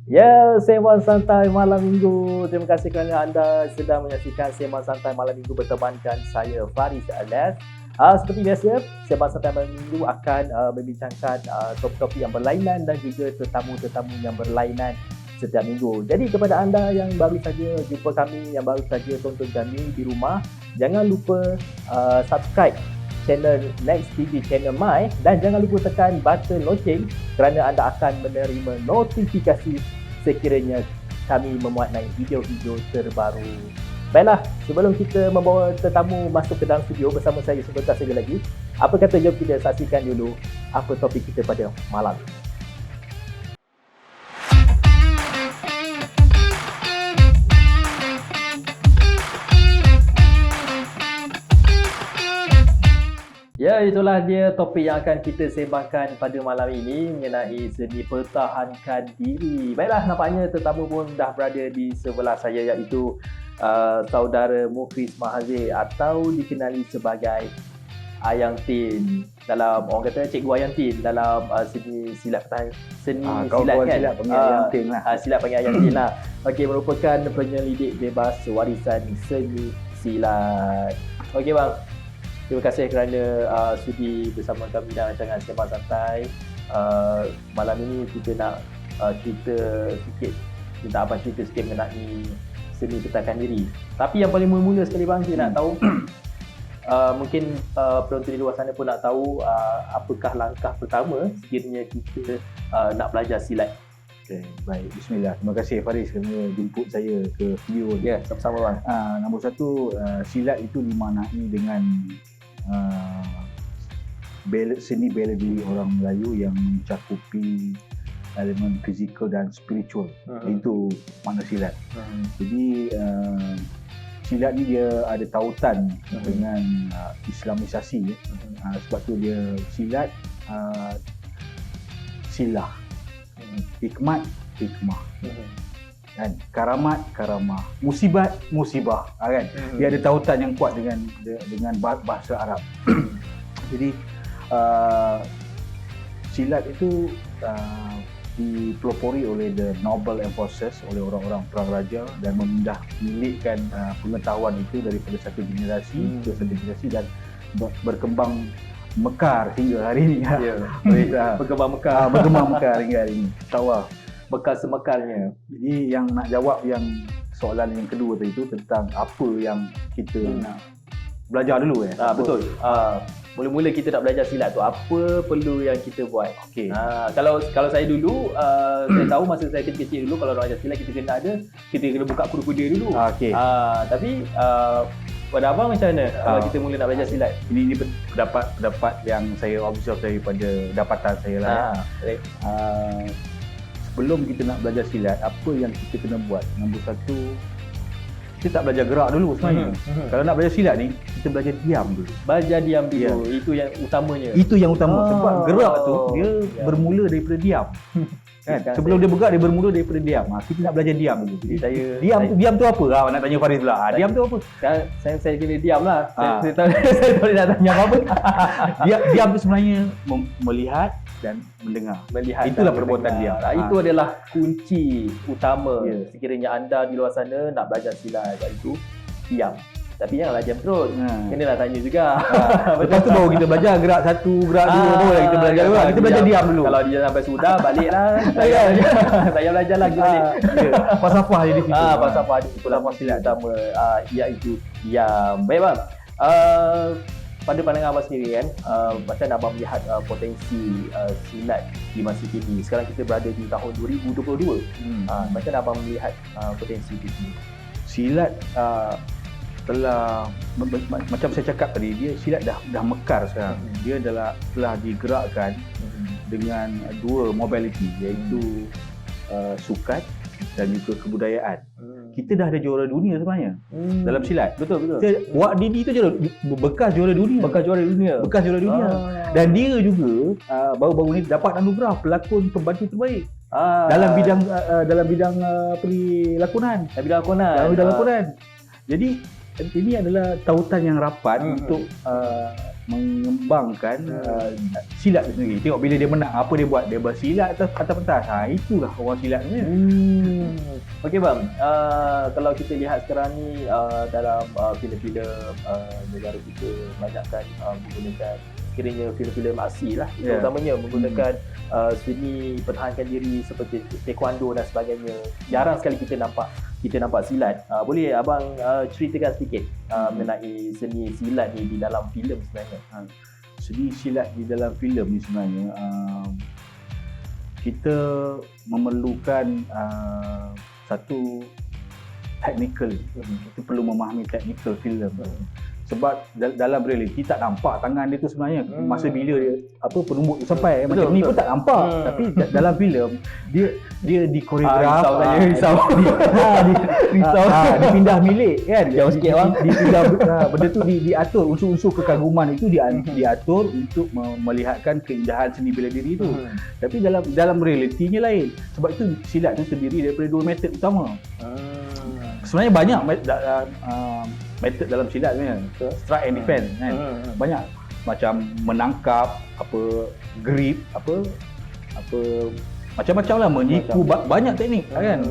Ya, Sembang Santai Malam Minggu. Terima kasih kerana anda sedang menyaksikan Sembang Santai Malam Minggu bertemankan saya, Faris Alias. Seperti biasa, Sembang Santai Malam Minggu akan membincangkan topik-topik yang berlainan dan juga tetamu-tetamu yang berlainan setiap minggu. Jadi kepada anda yang baru saja jumpa kami, yang baru saja tonton kami di rumah, jangan lupa subscribe channel Next TV Channel My dan jangan lupa tekan button loceng kerana anda akan menerima notifikasi sekiranya kami memuat naik video-video terbaru. Baiklah, sebelum kita membawa tetamu masuk ke dalam studio bersama saya sebentar saja lagi, apa kata jom kita saksikan dulu apa topik kita pada malam ini. Ya, itulah dia topik yang akan kita sembangkan pada malam ini mengenai seni pertahankan diri. Baiklah, nampaknya tetamu pun dah berada di sebelah saya iaitu saudara Mukhlis Mahazir atau dikenali sebagai Ayang Tin. Dalam orang kata Cikgu Ayang Tin dalam seni silat silat kan? Silat panggil Ayang Tin lah. Silat panggil Ayang Tin lah. Okey, merupakan penyelidik bebas warisan seni silat. Okey bang. Terima kasih kerana sudi bersama kami dalam rancangan Sembang Santai. Malam ini kita nak cerita sikit, minta abang cerita sikit mengenai seni pertahankan diri. Tapi yang paling mula-mula sekali bang, kita nak tahu mungkin penonton di luar sana pun nak tahu apakah langkah pertama sekiranya kita nak belajar silat. Okay, baik. Bismillah. Terima kasih Faris kerana jemput saya ke studio ni. Ya, sama-sama bang. Nombor satu, silat itu dimaknai dengan seni bela diri orang Melayu yang mencakupi elemen fizikal dan spiritual. Itu makna silat. Jadi silat ni dia ada tautan dengan Islamisasi. Sebab tu dia silat, silah, hikmat, hikmah, kan, karamat, karamah, musibat, musibah, kan. Dia ada tautan yang kuat dengan bahasa Arab. Jadi silat itu dipelopori oleh the noble enforcers, oleh orang-orang perang raja dan memindah milikkan pengetahuan itu daripada satu generasi ke satu generasi dan berkembang mekar hingga hari ini. Ya. Berkembang mekar hingga hari ini. Tawah bekas semekarnya. Jadi yang nak jawab yang soalan yang kedua tadi itu tentang apa yang kita nak belajar dulu betul. Mula-mula kita nak belajar silat tu apa perlu yang kita buat. Okey. Kalau saya dulu saya tahu masa saya kecil-kecil dulu kalau nak belajar silat kita kena buka kuda-kuda dulu. Okey. Tapi pada abang macam mana kalau kita mula nak belajar silat? Ini pendapat yang saya observe daripada dapatan saya lah. Sebelum kita nak belajar silat, apa yang kita kena buat? Nombor satu, kita tak belajar gerak dulu sebenarnya. Kalau nak belajar silat ni, kita belajar diam dulu. Belajar diam dulu, ya. Itu yang utamanya. Itu yang utama, sebab gerak tu dia bermula daripada diam. Kan? Sebelum dia bergerak, dia bermula daripada diam. Kita nak belajar diam dulu. Jadi diam tu apa? Nak tanya Faris pula. Diam tu apa? Saya kena diam lah. Saya tak boleh nak tanya apa-apa. Diam tu sebenarnya melihat dan mendengar. Itulah perbuatan diam. Itu adalah kunci utama sekiranya anda di luar sana nak belajar silat, iaitu diam. Tapi janganlah diam terus. Kenalah tanya juga. Lepas tu baru kita belajar gerak satu, gerak dua, baru kita belajar dulu. Kita belajar diam dulu. Kalau dia sampai sudah baliklah. Saya belajar lagi balik. Falsafah je di situ. Falsafah di situ lah silat utama, iaitu diam. Baik bang. Pada pandangan abang sendiri kan, macam abang melihat potensi silat di masa kini. Sekarang kita berada di tahun 2022. Macam abang melihat potensi di sini? Silat telah macam saya cakap tadi, dia silat dah mekar sekarang. Dia telah digerakkan dengan dua mobility, iaitu sukan dan juga kebudayaan. Kita dah ada juara dunia sebenarnya dalam silat. Betul. Wak Didi tu bekas juara dunia. Bekas juara dunia. Dan dia juga baru-baru ni dapat anugerah pelakon pembantu terbaik dalam bidang lakonan. Jadi ini adalah tautan yang rapat untuk mengembangkan silat tu sendiri. Tengok bila dia menang, apa dia buat? Dia bersilat atas pentas. Itulah orang silat ni. Okey bang, kalau kita lihat sekarang ni dalam filem-filem negara kita banyakkan menggunakan sekiranya filem-filem aksi lah, terutamanya menggunakan seni pertahankan diri seperti taekwondo dan sebagainya. Jarang sekali kita nampak silat. Boleh abang ceritakan sedikit mengenai seni silat ni di dalam filem sebenarnya? Seni silat di dalam filem ni sebenarnya kita memerlukan satu technical. Kita perlu memahami technical filem. Sebab dalam realiti tak nampak tangan dia tu sebenarnya masa bila dia penumbuk tu sampai macam ni pun tak nampak. Tapi dalam filem dia dikoreograf, risau dipindah milik kan, jauh sikit bang, dipindah benda tu diatur, unsur-unsur kekaguman itu diatur untuk melihatkan keindahan seni bela diri tu. Tapi dalam realitinya lain. Sebab itu silat tu terdiri daripada dua metod utama. Sebenarnya banyak metod dalam silat sebenarnya. Strike and defend kan. Banyak macam menangkap, grip, macam-macam lah, menyiku, banyak teknik kan.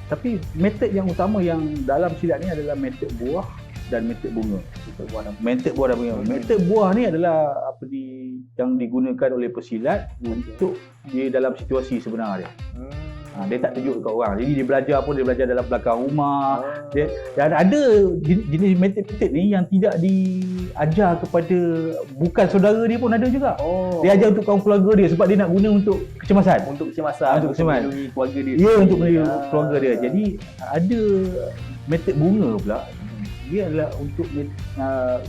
Tapi metod yang utama yang dalam silat ni adalah metod buah dan metod bunga. Metod buah dan bunga. Metod buah ni adalah yang digunakan oleh pesilat untuk dia dalam situasi sebenar dia. Dia tak tunjuk dekat orang. Jadi dia belajar dalam belakang rumah. Dan ada jenis metod ni yang tidak diajar kepada bukan saudara dia pun ada juga. Dia ajar untuk kaum keluarga dia sebab dia nak guna untuk kecemasan. Untuk melindungi keluarga dia. Ya, untuk melindungi keluarga dia. Jadi ada metod bunga pula. Dia adalah untuk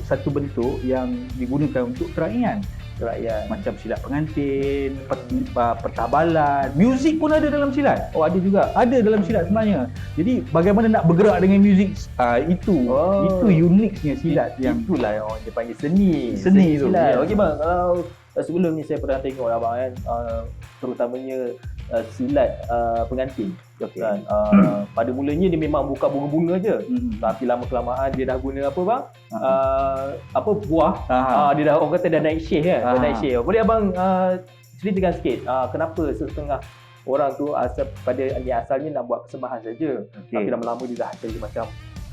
satu bentuk yang digunakan untuk kerakyatan. Macam silat pengantin, pertabalan, muzik pun ada dalam silat. Ada juga. Ada dalam silat sebenarnya. Jadi bagaimana nak bergerak dengan muzik, itu uniknya silat. Itulah yang orang dia panggil seni tu. Okey bang, sebelum ni saya pernah tengok abang kan, terutamanya silat pengantin. Kan? Pada mulanya dia memang buka bunga-bunga je. Tapi lama-kelamaan dia dah guna buah. Dia dah, orang kata dah naik shade kan. Dah naik shade. Boleh abang ceritakan sikit kenapa setengah orang tu asalnya nak buat persembahan saja. Tapi lama-lama dia dah jadi macam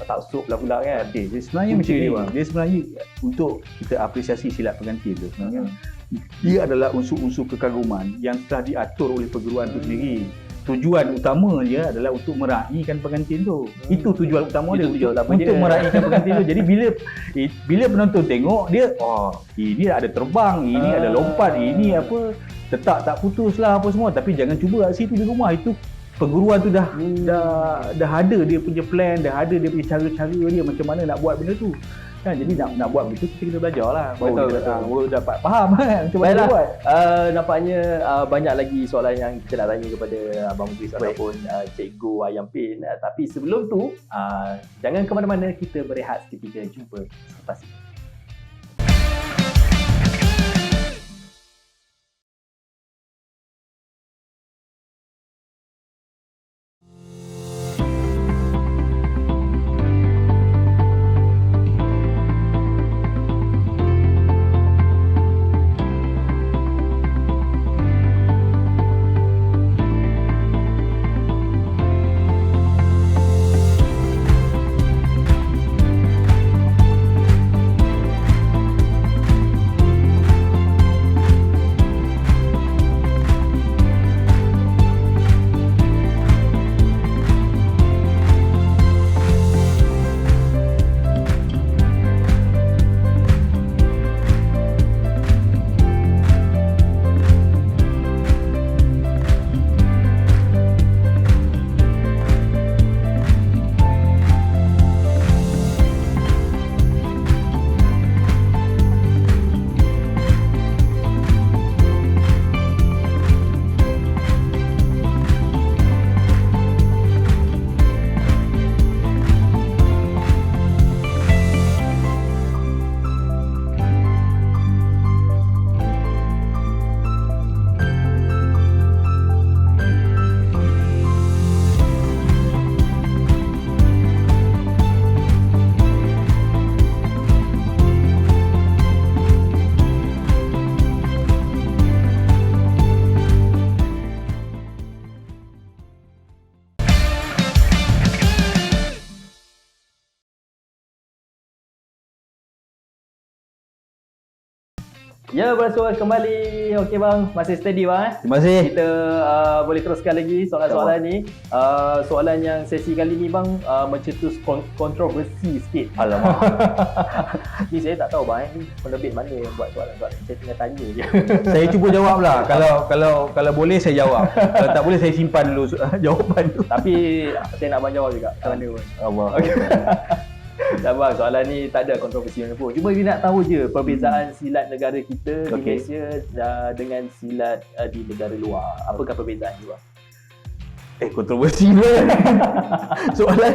taksub pula kan. Dia sebenarnya macam ni. Dia sebenarnya untuk kita apresiasi silat pengantin tu sebenarnya. Dia adalah unsur-unsur kekaguman yang telah diatur oleh perguruan tu sendiri. Tujuan utama dia adalah untuk meraihkan pengantin tu. Itu tujuan utama dia, untuk meraihkan pengantin tu. Jadi bila penonton tengok dia, ini ada terbang, ini ada lompat, ini tak putus lah semua. Tapi jangan cuba kat situ di rumah. Itu perguruan tu dah ada dia punya plan, dah ada dia punya cara-cara dia macam mana nak buat benda tu. Kan, jadi nak buat begitu kita kena belajar lah. Baru dapat faham kan macam mana buat. Nampaknya banyak lagi soalan yang kita nak tanya kepada Abang Mugis ataupun Cikgu Ayam Pin. Tapi sebelum tu, jangan ke mana-mana, kita berehat seketika. Jumpa selepas ini. Ya, bersua kembali. Okey bang, masih steady bang. Terima kasih. Kita boleh teruskan lagi soalan-soalan ni. Soalan yang sesi kali ni bang mencetus kontroversi sikit. Alamak. Ni saya tak tahu bang, ni penerbit mana yang buat soalan-soalan. Saya tengah tanya je. Saya cuba jawab lah. Kalau boleh saya jawab. Kalau tak boleh saya simpan dulu jawapan tu. Tapi saya nak abang jawab juga. Macam mana pun. Allah. Okay. Tak bang, soalan ni tak ada kontroversi mana pun. Cuma dia nak tahu je perbezaan silat negara kita di Malaysia dengan silat di negara luar. Apakah perbezaan tu bang? Kontroversi pula. Soalan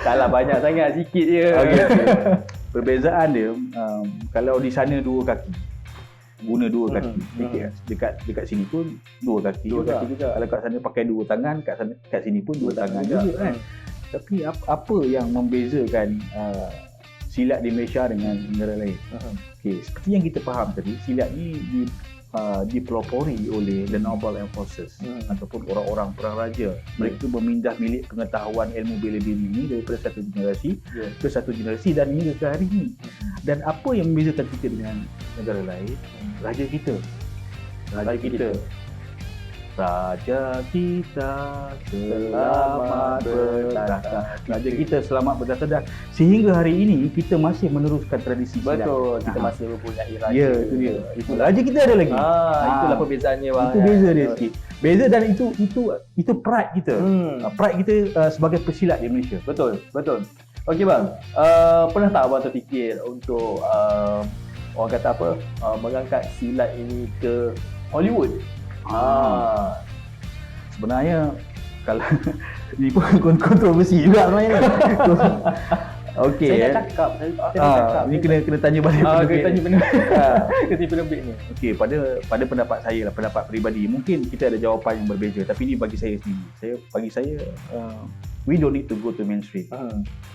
Taklah banyak sangat, sikit je. okay. Perbezaan dia, kalau di sana dua kaki, guna dua kaki. Dekat sini pun dua kaki juga. Kalau kat sana pakai dua tangan, kat sini pun dua tangan juga kan. Tapi apa yang membezakan silat di Malaysia dengan negara lain? Okay, seperti yang kita faham tadi, silat ni dipelopori oleh the noble enforcers ataupun orang-orang perang raja. Mereka memindah milik pengetahuan ilmu bela diri ini daripada satu generasi ke satu generasi dan hingga ke hari ini. Dan apa yang membezakan kita dengan negara lain? Raja kita. Raja kita selamat bertahta. Raja kita selamat bertahta dan sehingga hari ini kita masih meneruskan tradisi silat. Betul, kita masih mempunyai raja. Ya, itu dia. Itu raja kita ada lagi. Itulah perbezaannya bang. Itu beza dia sikit. Beza dan itu pride kita. Pride kita sebagai pesilat di Malaysia. Betul. Okey bang, pernah tak abang terfikir untuk orang kata apa, mengangkat silat ini ke Hollywood? Sebenarnya kalau ni pun kontroversi juga sebenarnya. Okey. Saya dah cakap. Ni kena tanya balik. Kena tanya penerbit ni. Okey, pada pendapat saya lah, pendapat peribadi, mungkin kita ada jawapan yang berbeza, tapi ni bagi saya sendiri. Bagi saya we don't need to go to mainstream.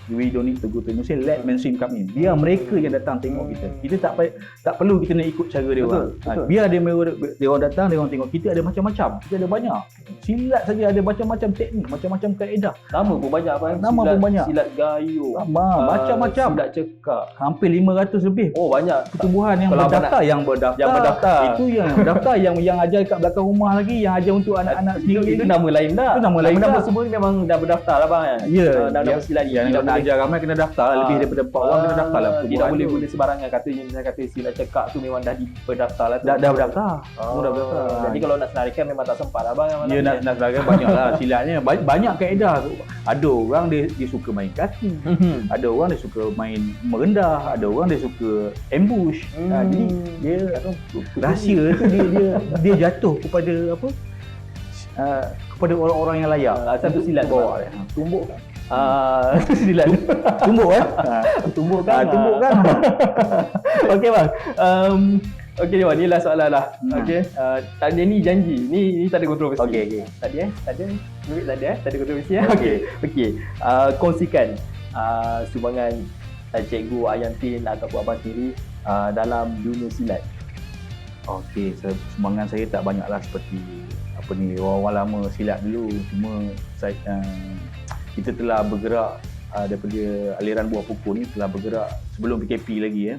We don't need to go to mainstream. Let mainstream come in. Biar mereka yang datang tengok kita. Kita tak perlu kita nak ikut cara dia orang. Biar dia orang datang, dia orang tengok. Kita ada macam-macam. Kita ada banyak. Silat saja ada macam-macam teknik, macam-macam kaedah. Nama pun banyak bang. Nama pun banyak. Silat gayung. Macam-macam. Silat cekak. Hampir 500 lebih. Oh banyak. Pertubuhan yang berdaftar, yang berdaftar. Itu yang berdaftar yang ajar kat belakang rumah lagi, yang ajar untuk anak-anak sendiri. Itu nama lain dah. Itu nama lain dah. Nama semua memang dah berdaftar lah bang. Ya. Nama silat ni. Yang nak ajar ramai kena daftar. Lebih daripada 4 orang kena daftar lah. Dia tak boleh sebarangan katanya. Misalnya kata silat cekak tu memang dah berdaftar lah. Dah berdaftar. Dah berdaftar. Jadi kalau nak senarikan memang tak sempat lah bang. Ya nak senarikan banyak lah silatnya. Banyak kaedah. Ada orang dia suka main kaki. Ada orang dia suka main merendah. Ada orang dia suka ambush. Jadi dia rahsia tu dia jatuh kepada apa? Kepada orang-orang yang layak. Satu silat bawa tumbuk kan? Silat tumbuk tumbuk kan? Tumbuk kan? Okey bang. Okey bang, ni lah soalan lah. Okey. Tak ada ni janji. Ni tak ada kontroversi. Okey. Tak ada kontroversi ya. Okey. Kongsikan sumbangan Cikgu Ayantin ataupun abang sendiri dalam dunia silat. Okey, sumbangan saya tak banyaklah seperti orang lama silat dulu. Cuma kita telah bergerak daripada aliran buah pukul ni, telah bergerak sebelum PKP lagi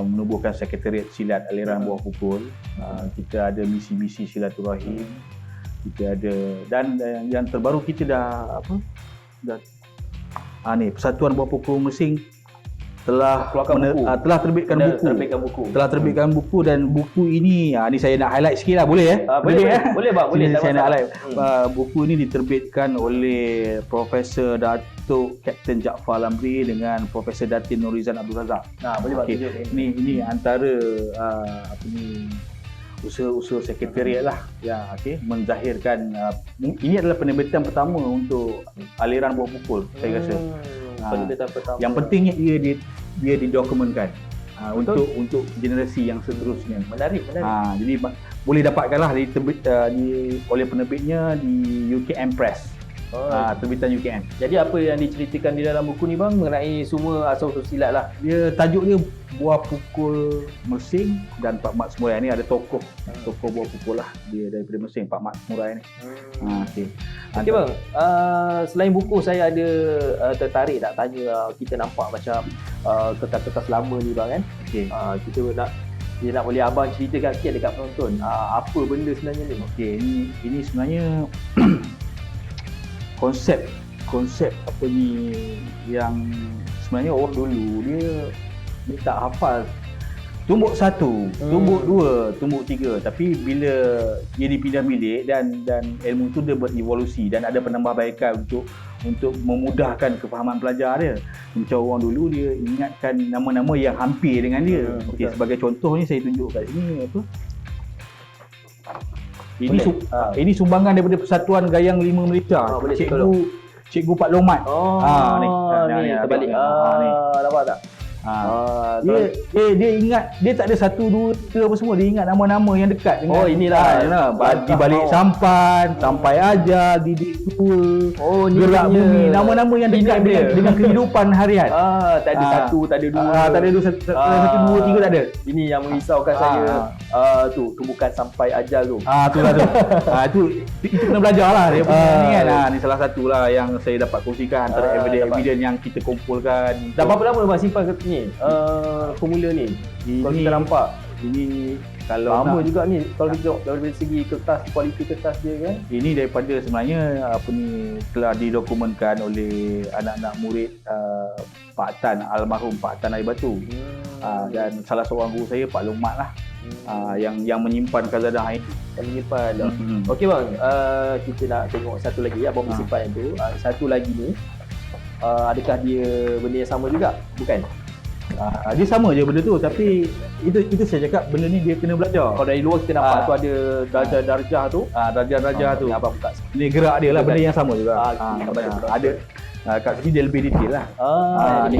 menubuhkan sekretariat silat aliran buah pukul. Kita ada misi-misi silaturahim. Kita ada dan yang terbaru kita dah Persatuan Buah Pukul Mersing telah terbitkan buku dan buku ini ni saya nak highlight sikit lah, boleh boleh bang, boleh. Saya nak highlight buku ini diterbitkan oleh Profesor Datuk Kapten Jaafar Lamri dengan Profesor Datin Nurizan Abdul Razak. Boleh bang. Ini antara usaha sekretariat lah menzahirkan ini adalah penerbitan pertama untuk aliran buah pukul. Saya rasa penerbitan pertama. Yang pentingnya dia didokumenkan untuk generasi yang seterusnya. Menarik. Jadi boleh dapatkanlah oleh penerbitnya di UKM Press. Terbitan UKM. Jadi apa yang diceritakan di dalam buku ni bang mengenai semua asal-usul silat lah? Tajuk dia Buah Pukul Mersing dan Pak Mat Semurai. Ni ada tokoh buah pukul lah, dia daripada Mersing, Pak Mat Semurai ni. Okey bang, selain buku saya ada tertarik nak tanya, kita nampak macam kertas-kertas lama ni bang kan. Kita nak Dia nak boleh abang ceritakan sikit dekat penonton. Apa benda sebenarnya ni? Okey, ini sebenarnya konsep apa ni yang sebenarnya orang dulu dia tak hafal tumbuk 1, tumbuk 2, tumbuk 3, tapi bila dia dipindah bilik dan ilmu tu dia berevolusi dan ada penambahbaikan untuk memudahkan kefahaman pelajar dia. Macam orang dulu dia ingatkan nama-nama yang hampir dengan dia. Okey, sebagai contoh ni saya tunjuk kat sini apa? Ini sumbangan daripada Persatuan Gayang 5 Malaysia. Cikgu Pak Lomat. Ni terbalik. Nampak tak? Dia ingat, dia tak ada 1, 2, 3 apa semua, dia ingat nama-nama yang dekat dengan di balik sampan, sampai ajar, didik tua, gerak bumi, nama-nama yang dekat dengan kehidupan harian. Tak ada 1, tak ada 2. Tak ada 1, 2, 3 tak ada. Ini yang merisaukan saya. Tumbukan sampai ajal tu. Itu kena belajar lah dia punya ni kan. Ni salah satu lah yang saya dapat kongsikan antara evidence yang kita kumpulkan. Dah berapa lama Abang simpan ni? Formula ni. Kalau kita nampak ini kalau lama juga ni kalau kita tengok dari segi kertas, kualiti kertas dia kan. Ini daripada sebenarnya telah didokumentkan oleh anak-anak murid Pak Tan, almarhum Pak Tan Air Batu. Dan salah seorang guru saya Pak Lomat lah. Yang menyimpan kazadah itu. Yang menyimpan. Okey bang, kita nak tengok satu lagi abang simpan itu. Satu lagi ni adakah dia benda yang sama juga? Bukan? Dia sama je benda tu, tapi itu saya cakap benda ni dia kena belajar. Kalau dari luar kita nampak tu ada darjah-darjah tu. Darjah-darjah tu. Abang buka. Ni gerak dia lah, benda yang sama juga. Ada. Kat sini dia lebih detail lah. Ni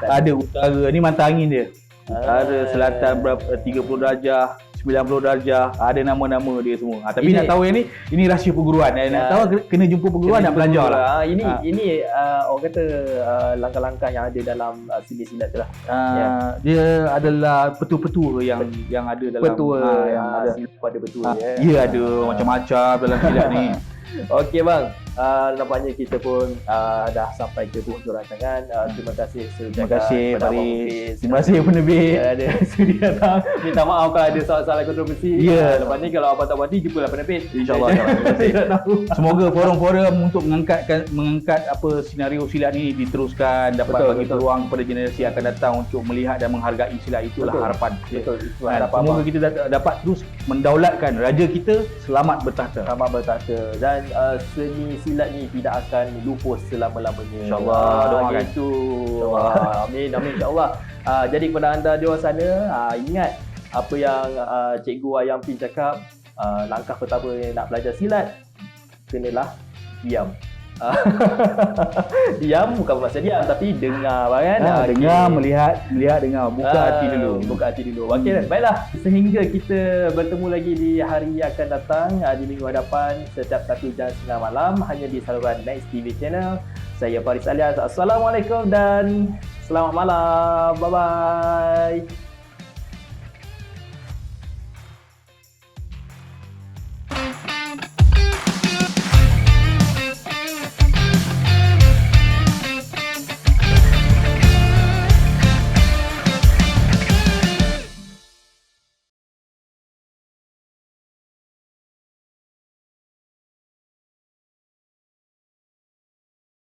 ada utara, ni mata angin dia. Utara, selatan berapa 30 darjah, 90 darjah, ada nama-nama dia semua. Tapi nak tahu yang ni, ini rahsia perguruan. Nak tahu kena jumpa perguruan, nak belajar lah. Ini orang kata langkah-langkah yang ada dalam silat-silat tu lah. Dia adalah petua-petua yang ada dalam petua yang ada pada petua. Ya, ada macam-macam dalam silat ni. Okey bang, nampaknya kita pun dah sampai ke penghujung rancangan. Terima kasih Terima kasih Faris. Terima kasih penerbit ada sudi datang. Minta maaf kalau ada soalan-soalan kontroversi. Lepas ni kalau abang tak berhenti, jumpalah penerbit. InsyaAllah. Semoga forum-forum untuk mengangkat apa senario silat ni diteruskan, dapat bagi peluang kepada generasi yang akan datang untuk melihat dan menghargai silat. Itulah harapan. Semoga kita dapat terus mendaulatkan raja kita selamat bertahta. Dan seni silat ni tidak akan lupus selama-lamanya. InsyaAllah, doakan itu. Amin insyaAllah. Jadi kepada anda di luar sana, ingat apa yang Cikgu Ayam Pin cakap. Langkah pertama nak belajar silat, kenalah diam. Diam bukan bermaksud diam, tapi dengar kan. Dengar, melihat, dengar. Buka hati dulu. Okey, baiklah. Sehingga kita bertemu lagi di hari yang akan datang, di minggu hadapan setiap 1:30 malam hanya di saluran Next TV Channel. Saya Faris Alias. Assalamualaikum dan selamat malam. Bye-bye.